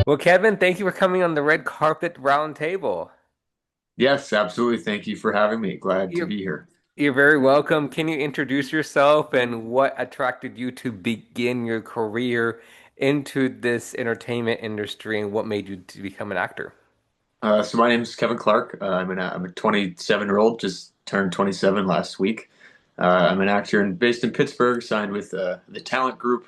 Well, Kevin, thank you for coming on the red carpet round table. Yes, absolutely. Thank you for having me. Glad to You're, be here. you're very welcome. Can you introduce yourself and what attracted you to begin your career into this entertainment industry and what made you to become an actor? So my name is Kevin Clark. I'm a 27-year-old, just turned 27 last week. I'm an actor based in Pittsburgh, signed with the Talent Group,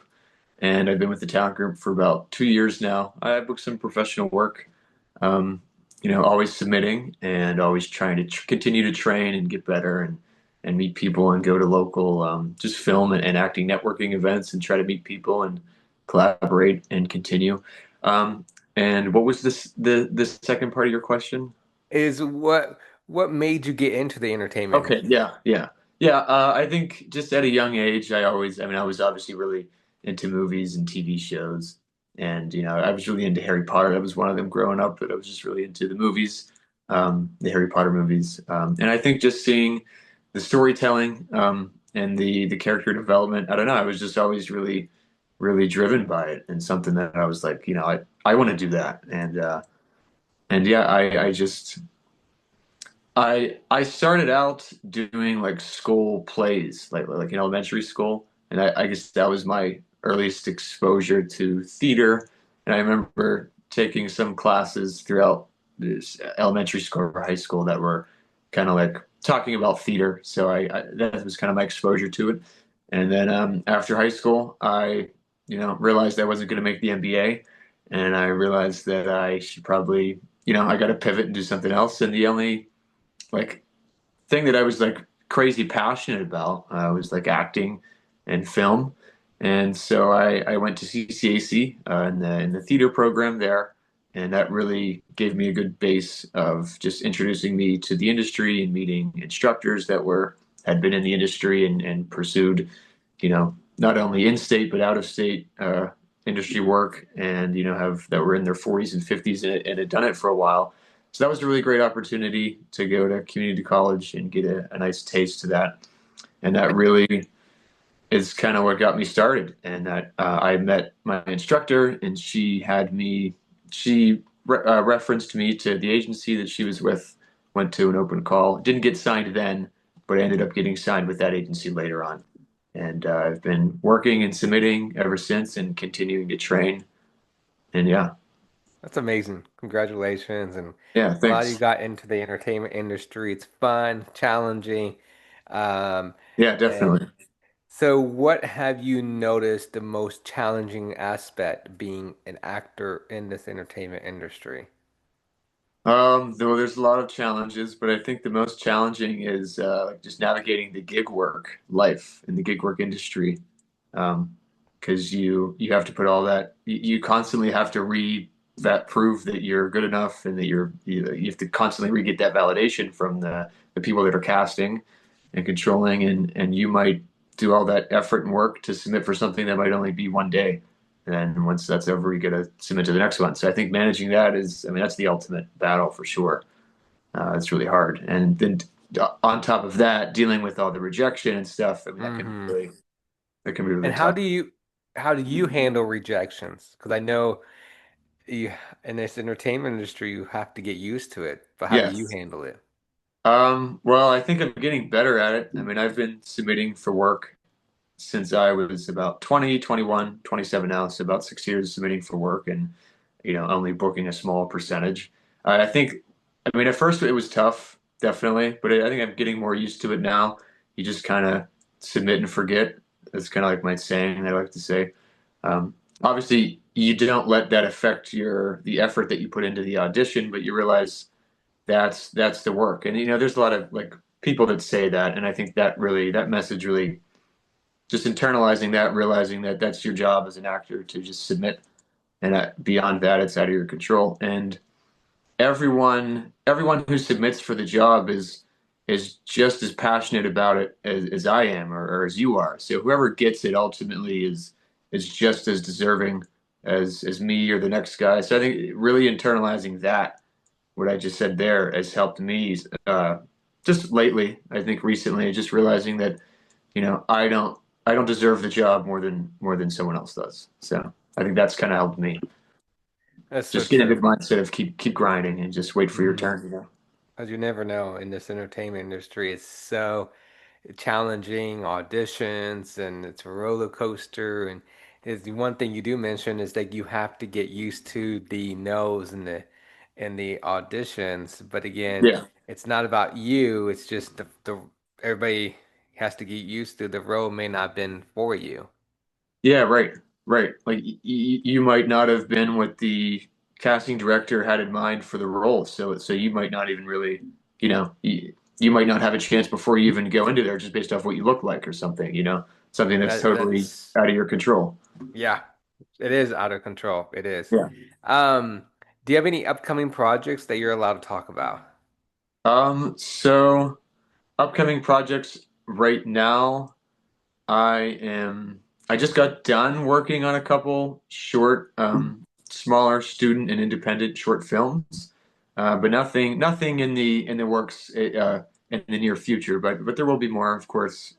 and I've been with the Talent Group for about 2 years now. I book some professional work, um, always submitting and always trying to continue to train and get better and meet people and go to local just film and acting networking events and try to meet people and collaborate and continue. Um, and what was the second part of your question? Is what made you get into the entertainment Okay, industry? yeah. I think just at a young age, I was obviously really into movies and TV shows, and I was really into Harry Potter. That was one of them growing up, but I was just really into the movies, the Harry Potter movies, and I think just seeing the storytelling, and the character development. I don't know. I was just always really driven by it, and something that I was like, I want to do that, and yeah, I just. I started out doing like school plays, like in elementary school, and I guess that was my earliest exposure to theater. And I remember taking some classes throughout this elementary school or high school that were kind of like talking about theater. So I that was kind of my exposure to it. And then after high school, I realized I wasn't going to make the MBA, and I realized that I should probably I got to pivot and do something else. And the only like thing that I was like crazy passionate about was like acting and film. And so I went to CCAC in the theater program there, and that really gave me a good base of just introducing me to the industry and meeting instructors that were had been in the industry and pursued, not only in-state but out-of-state industry work, and have that were in their 40s and 50s and had done it for a while. So that was a really great opportunity to go to community college and get a nice taste to that. And that really is kind of what got me started. And that I met my instructor, and she referenced me to the agency that she was with, went to an open call. Didn't get signed then, but I ended up getting signed with that agency later on. And I've been working and submitting ever since and continuing to train. And yeah, That's amazing. Congratulations, and yeah, glad you thanks. got into the entertainment industry. It's fun, challenging. Um, Yeah, and definitely. so, what have you noticed the most challenging aspect being an actor in this entertainment industry? Though there's a lot of challenges, but I think the most challenging is like just navigating the gig work life in the gig work industry. Because you have to put all that you constantly have to that prove that you're good enough and that you have to constantly re get that validation from the people that are casting and controlling, and you might do all that effort and work to submit for something that might only be one day. And then once that's over, you got to submit to the next one. So I think managing that is, I mean, that's the ultimate battle for sure. It's really hard. And then on top of that, dealing with all the rejection and stuff, I mean, Hmm. that can be really And tough. how do you handle rejections? Because I know you in this entertainment industry you have to get used to it, but how do you Yes. handle it? Well, I think I'm getting better at it. I mean, I've been submitting for work since I was about 20, 21, 27 now, so about 6 years submitting for work and, only booking a small percentage. I think, I mean, at first it was tough, definitely, but I think I'm getting more used to it now. You just kind of submit and forget. That's kind of like my saying that I like to say. Obviously, you don't let that affect the effort that you put into the audition, but you realize that's the work. And there's a lot of like people that say that, and I think that message really just internalizing that, realizing that that's your job as an actor to just submit, and beyond that, it's out of your control. And everyone who submits for the job is just as passionate about it as I am or as you are. So whoever gets it ultimately is just as deserving as me or the next guy. So I think really internalizing that what I just said there has helped me just lately. I think recently, just realizing that I don't deserve the job more than someone else does. So I think that's kind of helped me. That's so Just get into true. the mindset of keep grinding and just wait for your Hmm. turn, you know. As you never know in this entertainment industry, it's so challenging auditions and it's a roller coaster. And is the one thing you do mention is that you have to get used to the no's and the auditions. But again, Yeah. it's not about you. It's just the everybody has to get used to the role may not have been for you. Yeah, right. Right. Like you might not have been what the casting director had in mind for the role. So you might not even really, you might not have a chance before you even go into there just based off what you look like or something, something that's totally That's out of your control. yeah, it is out of control. It is. Yeah. Um, do you have any upcoming projects that you're allowed to talk about? So upcoming projects right now, I am I just got done working on a couple short, smaller student and independent short films, but nothing in the works in the near future. But there will be more, of course.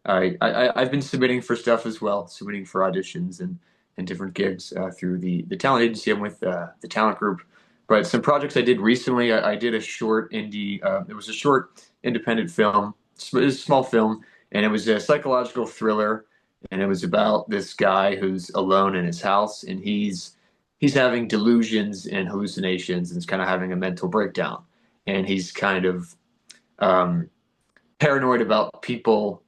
I've been submitting for stuff as well, submitting for auditions and different gigs through the talent agency I'm with, the talent group. But some projects I did recently, I did a short indie. It was a short independent film, it was a small film, and it was a psychological thriller, and it was about this guy who's alone in his house, and he's having delusions and hallucinations, and he's kind of having a mental breakdown, and he's kind of um, paranoid about people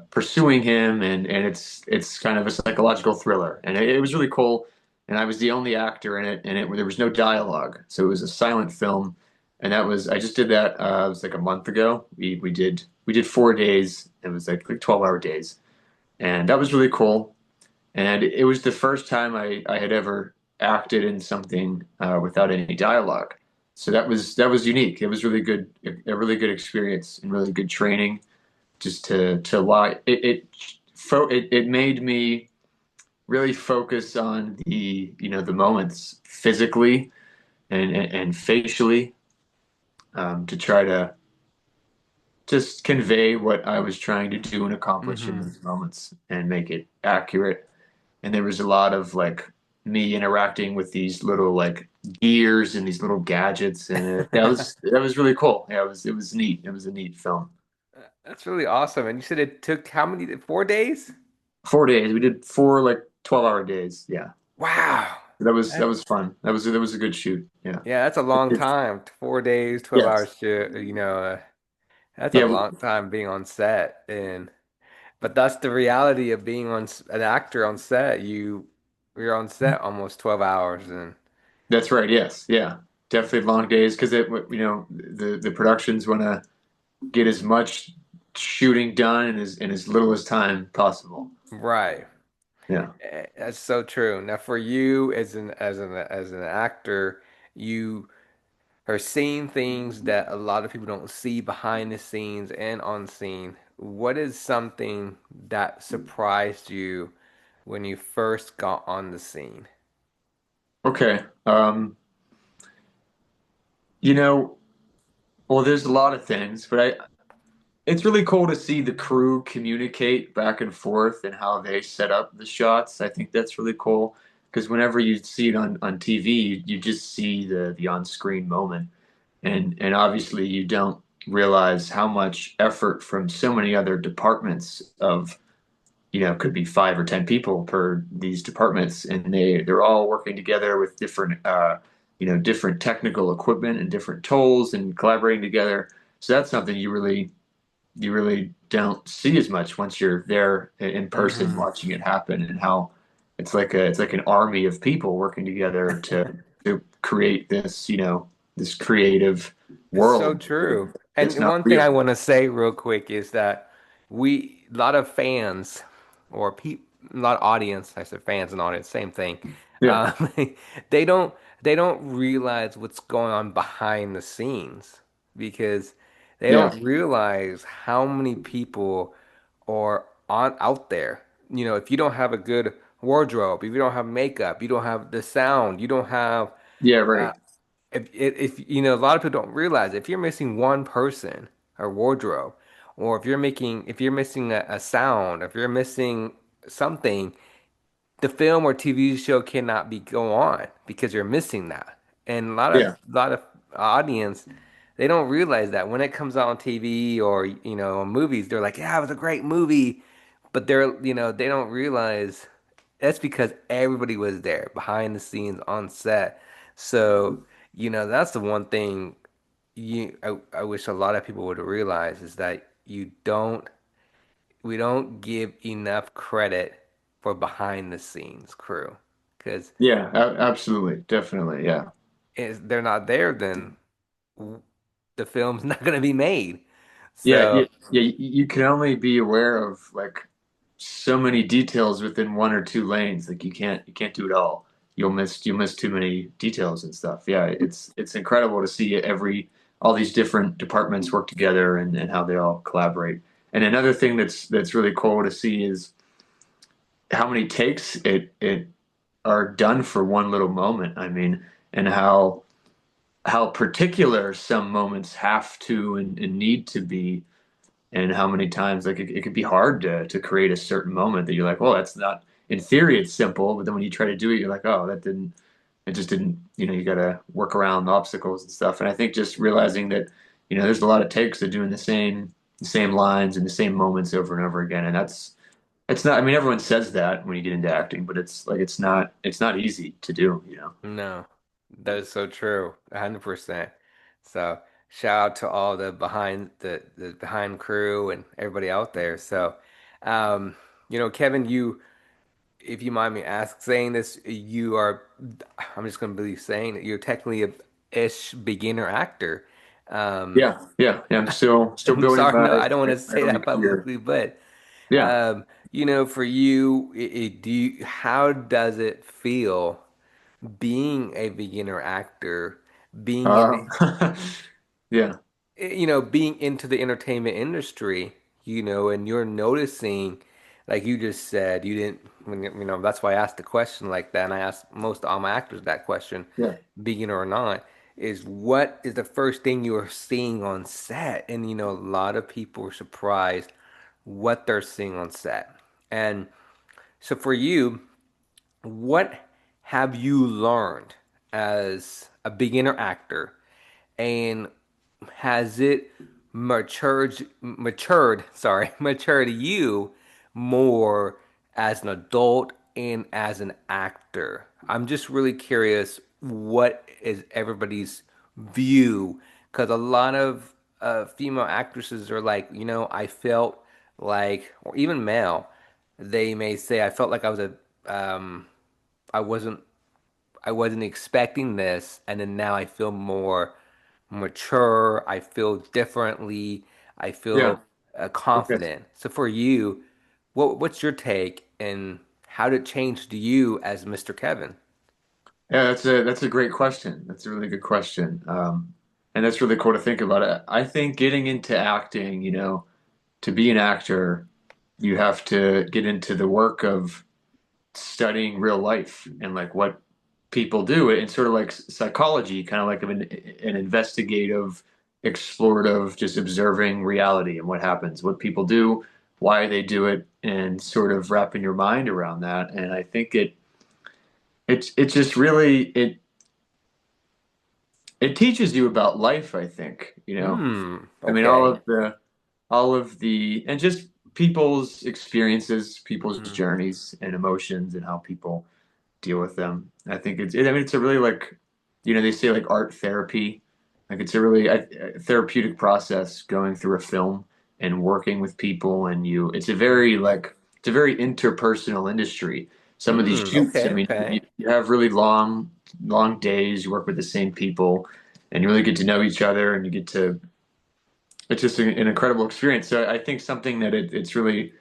pursuing him, and it's kind of a psychological thriller, and it was really cool. And I was the only actor in it, and there was no dialogue, so it was a silent film. And that was I just did that. It was like a month ago. We did 4 days. It was like 12-hour days, and that was really cool. And it was the first time I had ever acted in something without any dialogue. So that was unique. It was really good, a really good experience and really good training just to lie. It made me really focus on the moments physically and facially, to try to just convey what I was trying to do and accomplish in Hmm. those moments and make it accurate. And there was a lot of like me interacting with these little like gears and these little gadgets, and that was really cool. Yeah, it was neat. It was a neat film. That's really awesome. And you said it took how many, 4 days? 4 days. We did four like 12-hour days. Yeah. Wow. That That, was fun. That was a good shoot. Yeah. yeah, that's a long It's time. 4 days, 12 yes. hours shit, that's a Yeah, long time being on set. And but that's the reality of being an actor on set. You're on set almost 12 hours and that's right. Yes. Yeah. Definitely long days because the productions want to get as much shooting done in as little as time possible. right. Yeah. That's so true. Now for you as an actor, you are seeing things that a lot of people don't see behind the scenes and on scene. What is something that surprised you when you first got on the scene? Okay. You know, well, there's a lot of things, but it's really cool to see the crew communicate back and forth and how they set up the shots. I think that's really cool because whenever you see it on TV, you just see the on-screen moment, and obviously you don't realize how much effort from so many other departments of could be 5 or 10 people per these departments, and they're all working together with different technical equipment and different tools and collaborating together. So that's something you really don't see as much once you're there in person Hmm. watching it happen, and how it's like an army of people working together to create this creative It's so world true. that's And not one thing I real. want to say real quick is that a lot of fans or a lot of audience, I said fans and audience, same thing. Yeah, Um, they don't they don't realize what's going on behind the scenes because they yeah, don't realize how many people are on out there. If you don't have a good wardrobe, if you don't have makeup, you don't have the sound, you don't have yeah, uh, right. if a lot of people don't realize if you're missing one person or wardrobe, or if you're missing a sound, if you're missing something, the film or TV show cannot be go on because you're missing that. And Yeah. a lot of audience, they don't realize that when it comes out on TV or movies, they're like, yeah, it was a great movie, but they don't realize that's because everybody was there behind the scenes on set. So, that's the one thing I wish a lot of people would realize is that we don't give enough credit for behind the scenes crew because Yeah, absolutely. Definitely. Yeah. if they're not there, then the film's not going to be made. Yeah, So, yeah, yeah. You can only be aware of like so many details within one or two lanes. Like you can't do it all. You'll miss too many details and stuff. Yeah, it's incredible to see all these different departments work together and how they all collaborate. And another thing that's really cool to see is how many takes it are done for one little moment. I mean, and how particular some moments have to and need to be, and how many times like it could be hard to create a certain moment that you're like, well, that's not, in theory it's simple, but then when you try to do it, you're like, oh, it just didn't, you got to work around the obstacles and stuff. And I think just realizing that, there's a lot of takes of doing the same lines and the same moments over and over again. And it's not, I mean, everyone says that when you get into acting, but it's like, it's not easy to do. no, that is so true, 100%. So, shout out to all the behind crew and everybody out there. So, um, Kevin, if you mind me saying this, I'm just going to be saying that you're technically a ish beginner actor. Um, Yeah. Yeah. Yeah. I'm still I'm building sorry, no, my, I don't want my to say early that career. publicly, but Yeah. for you, how does it feel being a beginner actor, being in Uh, yeah. being into the entertainment industry, and you're noticing, like you just said, you didn't, that's why I asked the question like that, and I asked most all my actors that question, Yeah. beginner or not, is what is the first thing you are seeing on set? And, a lot of people are surprised what they're seeing on set. And so for you, what have you learned as a beginner actor? And has it matured you more as an adult and as an actor? I'm just really curious what is everybody's view because a lot of female actresses are like, I felt like, or even male, they may say, I felt like I wasn't I wasn't expecting this, and then now I feel more mature. I feel differently. I Yeah. feel Okay. confident. So for you, what's your take, and how did it change to you as Mr. Kevin? Yeah, that's a great question. That's a really good question. And that's really cool to think about it. I think getting into acting, to be an actor, you have to get into the work of studying real life and like what people do, and sort of like psychology, kind of like an investigative, explorative, just observing reality and what happens, what people do, why they do it, and sort of wrapping your mind around that. And I think it's just really it teaches you about life, I think. I mean, all Okay. of the and just people's experiences, people's Hmm. journeys and emotions and how people deal with them. I think I mean, it's a really like, they say like art therapy. Like it's a really a therapeutic process going through a film and working with people, and it's a very interpersonal industry. Some of these shoots, I Okay, mean, you, okay. you have really long days. You work with the same people, and you really get to know each other, and you get to. It's just an incredible experience. So I think something that it's really,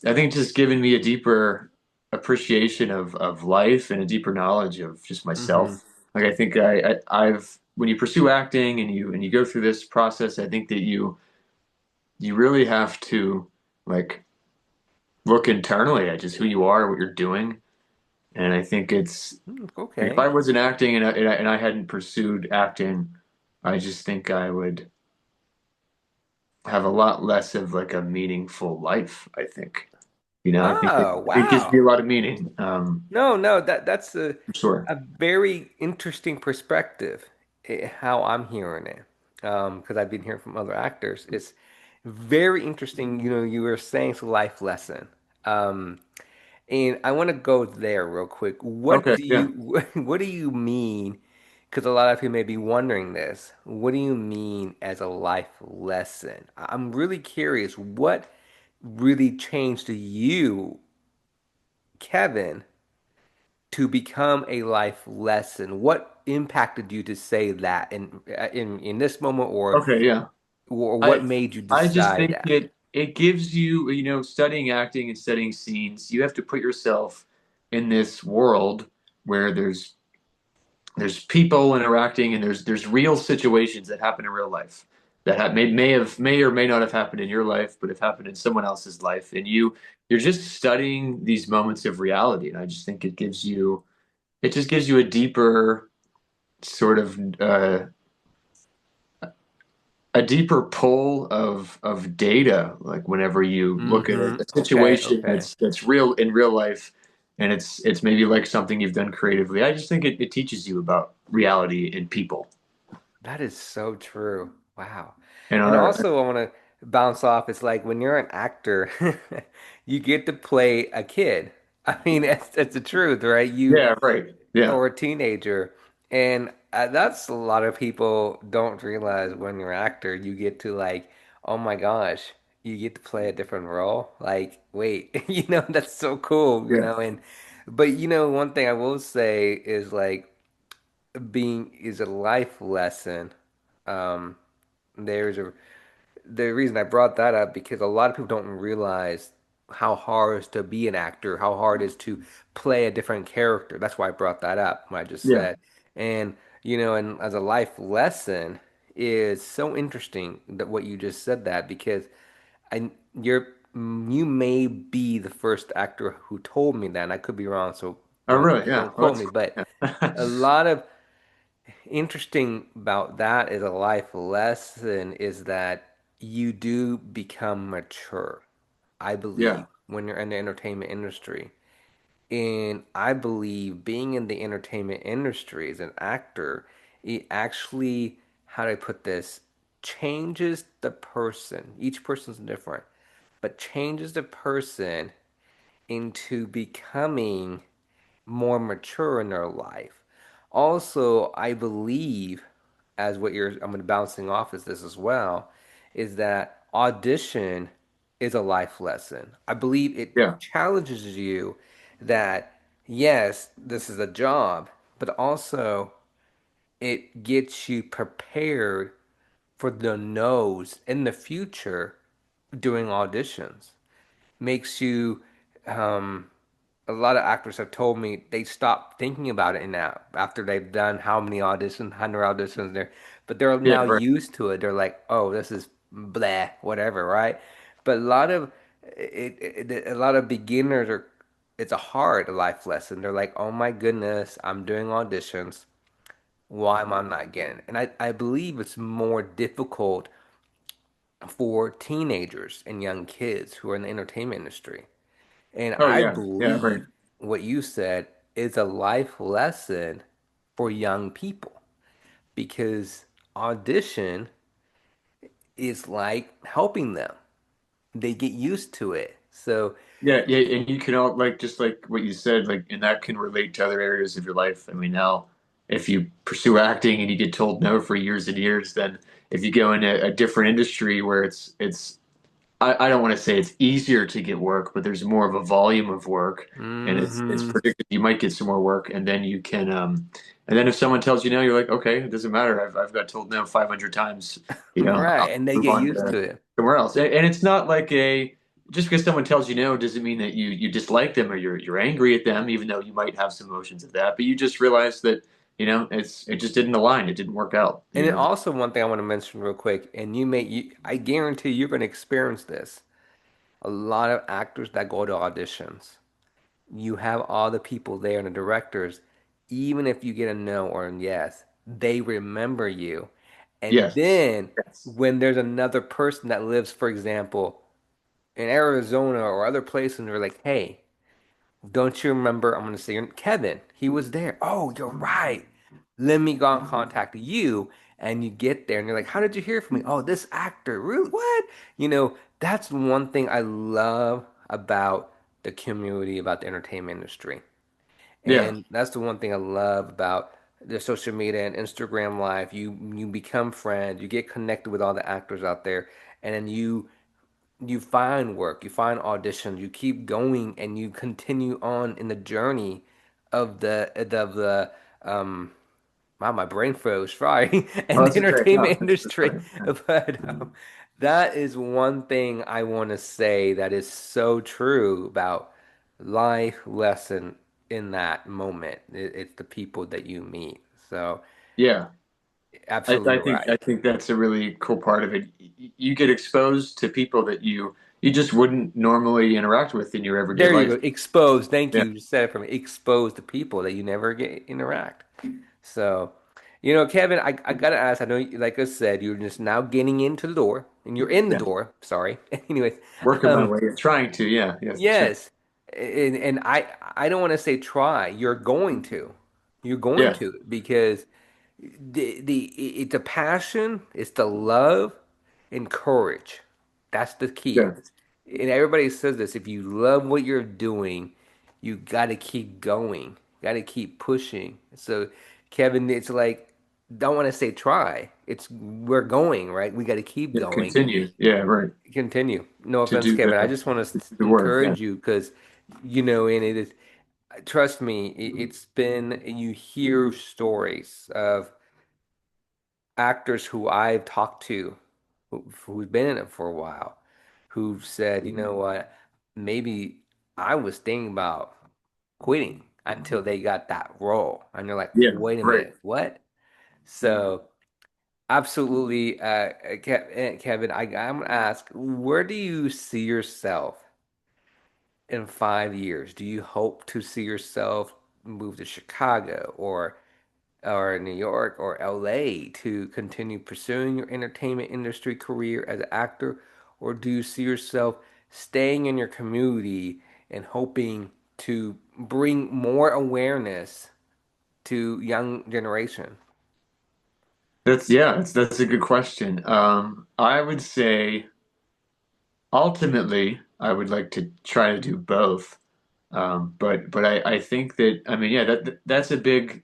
I think, just given me a deeper appreciation of life and a deeper knowledge of just Hmm. myself. Like I think I've when you pursue acting and you go through this process, I think that you really have to like look internally at just who you are, what you're doing. And I think it's like if I Okay. wasn't acting and I hadn't pursued acting, I just think I would have a lot less of like a meaningful life, I think. You know, I think Oh, it gives me wow. a lot of meaning. No, no, that's For sure. a very interesting perspective, how I'm hearing it. Because I've been hearing from other actors. It's very interesting. You know, you were saying it's a life lesson. Um, and I want to go there real quick. Okay, yeah. What do you mean? Because a lot of people may be wondering this. What do you mean as a life lesson? I'm really curious. What really changed you, Kevin, to become a life lesson? What impacted you to say that in this moment, Okay, yeah. or what I made you I just decide think that? it gives you, you know, studying acting and studying scenes, you have to put yourself in this world where there's people interacting and there's real situations that happen in real life that may or may not have happened in your life, but have happened in someone else's life, and you're just studying these moments of reality, and I just think it just gives you a deeper sort of a deeper pull of data, like whenever you look at Mm-hmm. a Okay, situation okay. that's real in real life, and it's maybe like something you've done creatively. I just think it teaches you about reality and people. That is so true. Wow. And And also, I want to bounce off. It's like when you're an actor, you get to play a kid. I mean, it's the truth, right? You yeah, right, yeah, or a teenager, and that's a lot of people don't realize when you're an actor, you get to like, oh my gosh, you get to play a different role. Like, wait, that's so cool, yeah, and but one thing I will say is like being is a life lesson. Um, there's a the reason I brought that up because a lot of people don't realize how hard it is to be an actor, how hard it is to play a different character. That's why I brought that up, what I just yeah. said. And and as a life lesson is so interesting that what you just said that because I you're you may be the first actor who told me that, and I could be wrong, so Oh, really? Yeah. don't Well, quote that's me, but cool. Yeah. a lot of interesting about that is a life lesson is that you do become mature, I Yeah. believe, when you're in the entertainment industry. And I believe being in the entertainment industry as an actor, it actually, how do I put this, changes the person. Each person's different, but changes the person into becoming more mature in their life. Also, I believe, as what I'm going to bouncing off is this as well, is that audition is a life lesson. I believe it Yeah. challenges you that yes, this is a job, but also it gets you prepared for the no's in the future doing auditions. Makes you um, a lot of actors have told me they stop thinking about it now after they've done how many auditions, 100 auditions there, but they're Yeah. now Right. used to it. They're like, oh, this is blah, whatever, right? But a lot of beginners are. It's a hard life lesson. They're like, oh my goodness, I'm doing auditions. Why am I not getting it? And I believe it's more difficult for teenagers and young kids who are in the entertainment industry. And Oh, I yeah. Yeah. Right. believe what you said is a life lesson for young people because audition is like helping them. They get used to it. So, Yeah, yeah, and you can all like just like what you said, like, and that can relate to other areas of your life. I mean, now if you pursue acting and you get told no for years and years, then if you go in a different industry where it's I don't want to say it's easier to get work, but there's more of a volume of work, and it's hmm predicted you might get some more work, and then you can and then if someone tells you no, you're like, okay, it doesn't matter. I've got told no 500 times, you know, right. I'll And they move get on used to to it. somewhere else. And it's not like a just because someone tells you no doesn't mean that you dislike them or you're angry at them, even though you might have some emotions of that. But you just realize that, you know, it just didn't align. It didn't work out, And you then know. also one thing I want to mention real quick, and I guarantee you're going to experience this. A lot of actors that go to auditions, you have all the people there and the directors, even if you get a no or a yes, they remember you. And Yes. then Yes. when there's another person that lives, for example, in Arizona or other places, and they're like, "Hey, don't you remember? I'm gonna say Kevin. He was there. Oh, you're right. Let me go and contact you." And you get there, and you're like, "How did you hear from me?" "Oh, this actor. Really? What?" That's one thing I love about the community, about the entertainment industry. Yeah. And that's the one thing I love about the social media and Instagram Live. You become friends, you get connected with all the actors out there, and then you find work, you find auditions, you keep going, and you continue on in the journey of the um wow, my brain froze. Sorry, Oh, and the that's okay. No, entertainment that's industry. fine. Yeah. But that is one thing I want to say that is so true about life lesson in that moment. It's the people that you meet. So Yeah. absolutely I right. think that's a really cool part of it. You get exposed to people that you just wouldn't normally interact with in your everyday There you go. life. Exposed. Thank Yeah. you. You said it for me. Exposed to people that you never get interact. So, Kevin, I gotta ask. I know, like I said, you're just now getting into the door, and you're in the Yeah. door. Sorry. Anyways, Working my um, way, trying to. Yeah. Yeah. Sure. yes, and I don't want to say try. You're going to. You're going Yeah. to because it's a passion, it's the love and courage. That's the key. Yeah. And everybody says this, if you love what you're doing, you got to keep going. Got to keep pushing. So, Kevin, it's like don't want to say try. It's we're going, right? We got to keep Yeah. going. Continue. Yeah. Right. Continue. No To offense, do Kevin. I just want to to do the work. Yeah. encourage you because and it is trust me, it's been you hear stories of actors who I've talked to who've been in it for a while who've said, you know what, maybe I was thinking about quitting until they got that role. And they're like, Yeah. wait a Right. minute, what? So absolutely, Kevin, I'm gonna ask, where do you see yourself in 5 years? Do you hope to see yourself move to Chicago or New York or LA to continue pursuing your entertainment industry career as an actor? Or do you see yourself staying in your community and hoping to bring more awareness to young generation? That's a good question. I would say ultimately I would like to try to do both. But I think that I mean yeah that's a big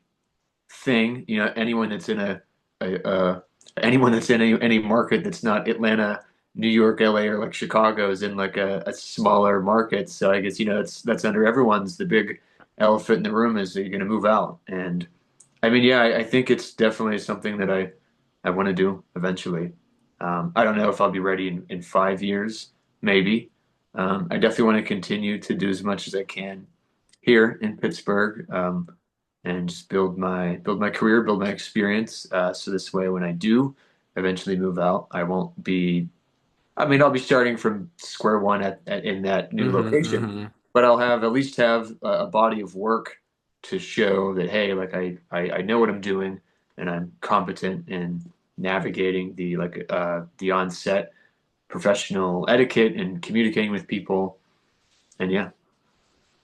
thing. You know, anyone that's in a anyone that's in any market that's not Atlanta, New York, LA, or like Chicago is in like a smaller market. So I guess that's under everyone's the big elephant in the room is that you're going to move out. And I mean, yeah, I think it's definitely something that I want to do eventually. I don't know if I'll be ready in 5 years, maybe. I definitely want to continue to do as much as I can here in Pittsburgh, and just build my career, build my experience. So this way, when I do eventually move out, I won't be. I mean, I'll be starting from square one in that new location, Mm-hmm. but I'll have at least have a body of work to show that hey, like I know what I'm doing and I'm competent in navigating the on-set professional etiquette and communicating with people. And yeah,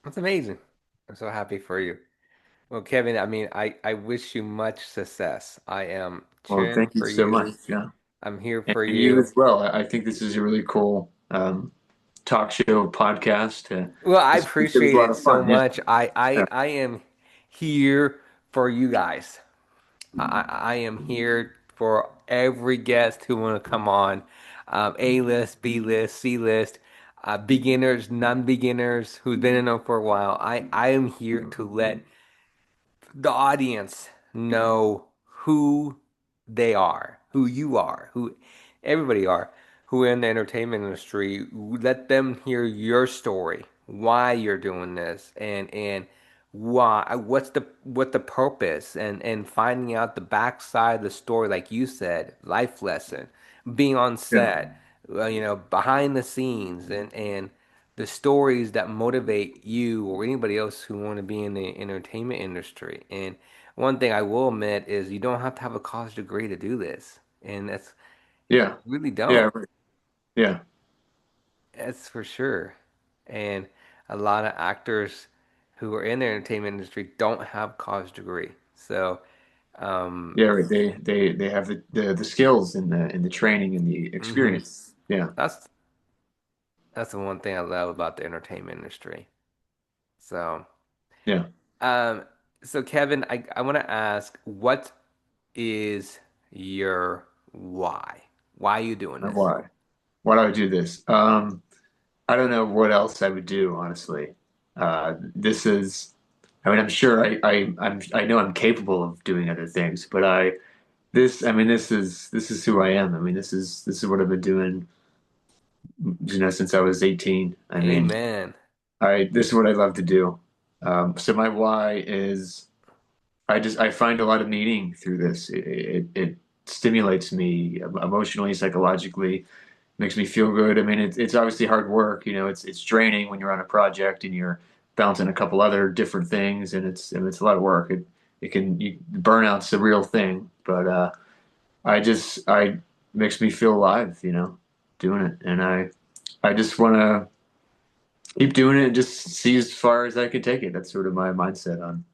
That's amazing. I'm so happy for you. Well, Kevin, I mean, I wish you much success. I am well, cheering thank you for so much. you. Yeah. I'm here for And you you. as well. I think this is a really cool talk show podcast. Well, I It was a appreciate lot it of so fun. Yeah. much. Yeah. I am here for you guys. I am here for every guest who want to come on. A list, B list, C list, beginners, non-beginners who've been in them for a while. I am here to let the audience know who they are, who you are, who everybody are, who are in the entertainment industry. Let them hear your story, why you're doing this, and why what the purpose, and finding out the backside of the story, like you said, life lesson, being on Yeah. set, behind the scenes, and the stories that motivate you or anybody else who want to be in the entertainment industry. And one thing I will admit is you don't have to have a college degree to do this. And that's you Yeah. really Yeah. don't. Right. Yeah. That's for sure. And a lot of actors who are in the entertainment industry don't have college degree. So, um, Yeah, right. They have the skills and the training and the mhm. experience. Yeah, That's that's the one thing I love about the entertainment industry. So, yeah. um, so Kevin, I want to ask, what is your why? Why are you doing this? Why? Why do I do this? I don't know what else I would do, honestly. This is, I mean, I'm sure I know I'm capable of doing other things, but I mean, this is who I am. I mean, this is what I've been doing, since I was 18. I mean, Amen. this is what I love to do. So my why is I find a lot of meaning through this. It stimulates me emotionally, psychologically, makes me feel good. I mean, it's obviously hard work. It's draining when you're on a project and you're balancing a couple other different things, and it's a lot of work. Burnout's a real thing, but I makes me feel alive. Doing it, and I just want to keep doing it and just see as far as I can take it. That's sort of my mindset on.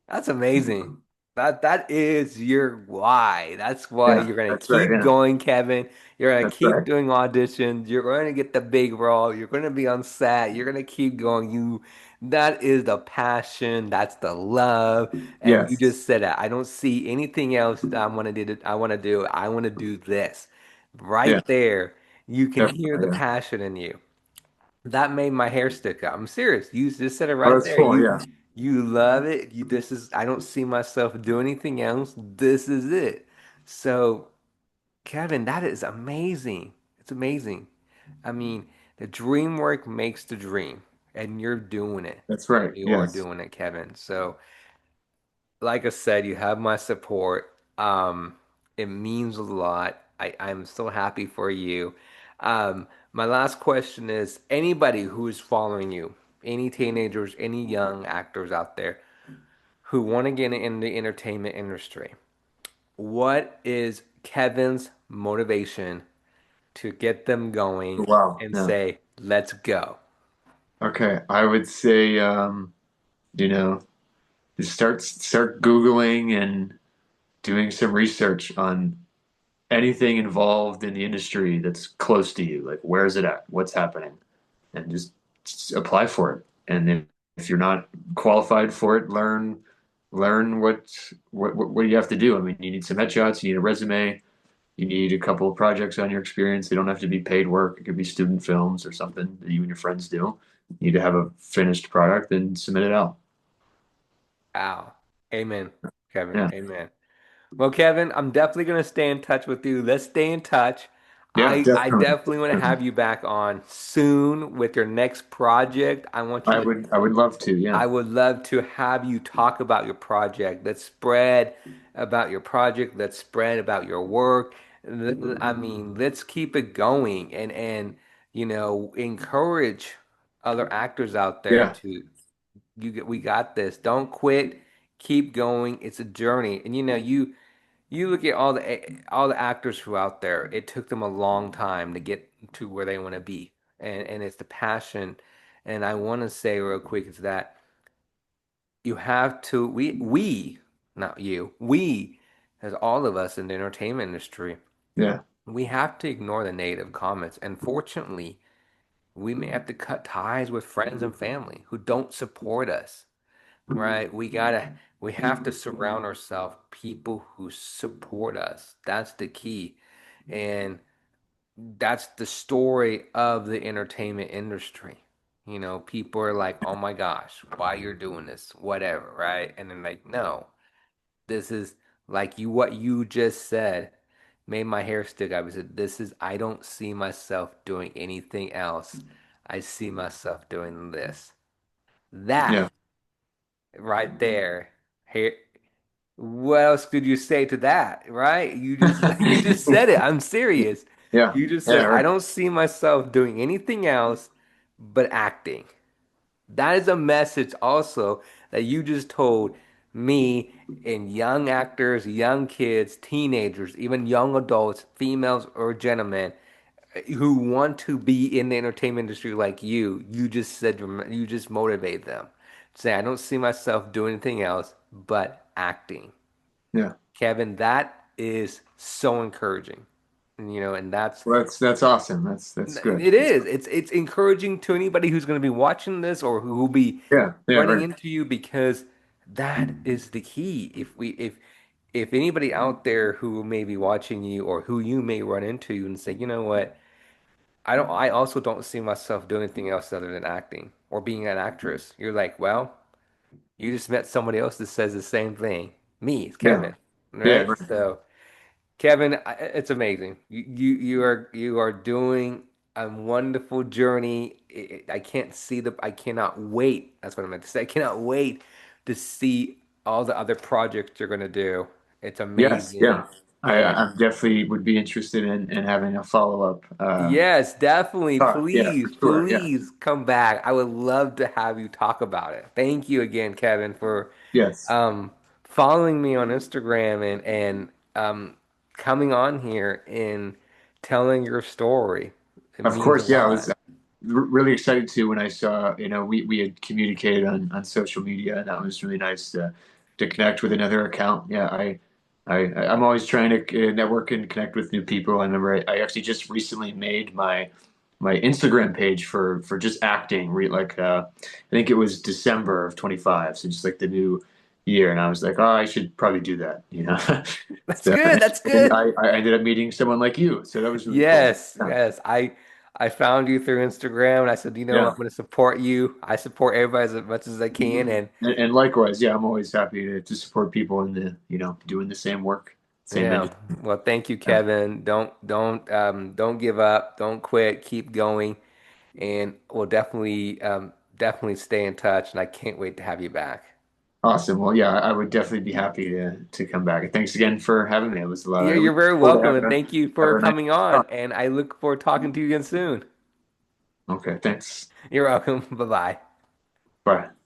That's amazing. That is your why. That's why Yeah, you're gonna that's right. keep Yeah, going, Kevin. You're gonna that's keep right. doing auditions. You're going to get the big role. You're gonna be on set. You're gonna keep going. That is the passion. That's the love. And you Yes. just said it. I don't see anything else that I want to do. I want to do. I want to do this. Yeah, Right there, you can hear definitely. the Yeah. passion in you. That made my hair stick up. I'm serious. You just said it Oh, right that's there. cool. Yeah, You love it. This is I don't see myself doing anything else. This is it. So, Kevin, that is amazing. It's amazing. I mean, the dream work makes the dream, and you're doing it. that's right. You are Yes. doing it, Kevin. So, like I said, you have my support. It means a lot. I'm so happy for you. My last question is anybody who is following you, any teenagers, any young actors out there who want to get in the entertainment industry, what is Kevin's motivation to get them going Wow. and Yeah. say, let's go? Okay. I would say, you know, just start Googling and doing some research on anything involved in the industry that's close to you. Like, where is it at? What's happening? And just apply for it. And if you're not qualified for it, learn what you have to do. I mean, you need some headshots, you need a resume, you need a couple of projects on your experience. They don't have to be paid work. It could be student films or something that you and your friends do. You need to have a finished product and submit it out. Wow. Amen, Kevin. Yeah. Amen. Well, Kevin, I'm definitely going to stay in touch with you. Let's stay in touch. Yeah, I definitely. definitely want to have you back on soon with your next project. I would love to. Yeah. I would love to have you talk about your project. Let's spread about your project. Let's spread about your work. I mean, let's keep it going and encourage other actors out there Yeah. to we got this. Don't quit. Keep going. It's a journey. And you look at all the actors who are out there. It took them a long time to get to where they want to be, and it's the passion. And I want to say real quick is that you have to we not you we as all of us in the entertainment industry Yeah. we have to ignore the negative comments. And fortunately, we may have to cut ties with friends and family who don't support us. Right? We have to surround ourselves people who support us. That's the key. And that's the story of the entertainment industry. People are like, "Oh my gosh, why you're doing this?" Whatever, right? And then like, "No. This is like what you just said made my hair stick up." I said, "This is I don't see myself doing anything else. I see myself doing this." That Yeah. right there. Here, what else could you say to that, right? You just said it. I'm serious. Yeah. You just Yeah. said I Right. don't see myself doing anything else but acting. That is a message also that you just told me and young actors, young kids, teenagers, even young adults, females or gentlemen. who want to be in the entertainment industry like you just said you just motivate them. Say, I don't see myself doing anything else but acting. Yeah. Kevin, that is so encouraging. And, and that's Well, that's awesome. That's good. it That's is. good. It's encouraging to anybody who's going to be watching this or who will be Yeah. Yeah. running Right. into you because that is the key. If anybody out there who may be watching you or who you may run into and say, you know what, I also don't see myself doing anything else other than acting or being an actress. You're like, well, you just met somebody else that says the same thing. Me, it's Yeah. Kevin, Yeah. right? Right. So. Kevin, it's amazing. You are doing a wonderful journey. I cannot wait. That's what I meant to say. I cannot wait to see all the other projects you're gonna do. It's Yes. amazing. Yeah. And I definitely would be interested in having a follow-up yes, definitely. talk. Yeah, for Please, sure. Yeah. please come back. I would love to have you talk about it. Thank you again, Kevin, for Yes. um, following me on Instagram and coming on here and telling your story. It Of means a course, yeah, I was lot. really excited too when I saw, we had communicated on social media, and that was really nice to connect with another account. Yeah, I'm always trying to network and connect with new people. I remember I actually just recently made my Instagram page for just acting, I think it was December of 25, so just like the new year, and I was like, oh, I should probably do that. That's So, good. That's and good. I ended up meeting someone like you, so that was really cool. Yes, Yeah. yes. I found you through Instagram and I said, I'm Yeah. going to support you. I support everybody as much as I can. And And likewise, yeah, I'm always happy to support people in doing the same work, same yeah, industry. well, thank you, Yeah. Kevin. Don't give up. Don't quit. Keep going. And we'll definitely stay in touch. And I can't wait to have you back. Awesome. Well, yeah, I would definitely be happy to come back. And thanks again for having me. It was a lot. Yeah, I look you're very forward to welcome, and thank you have for a nice coming on. talk. And I look forward to talking to you again soon. Okay, thanks. You're welcome. Bye bye. Bye.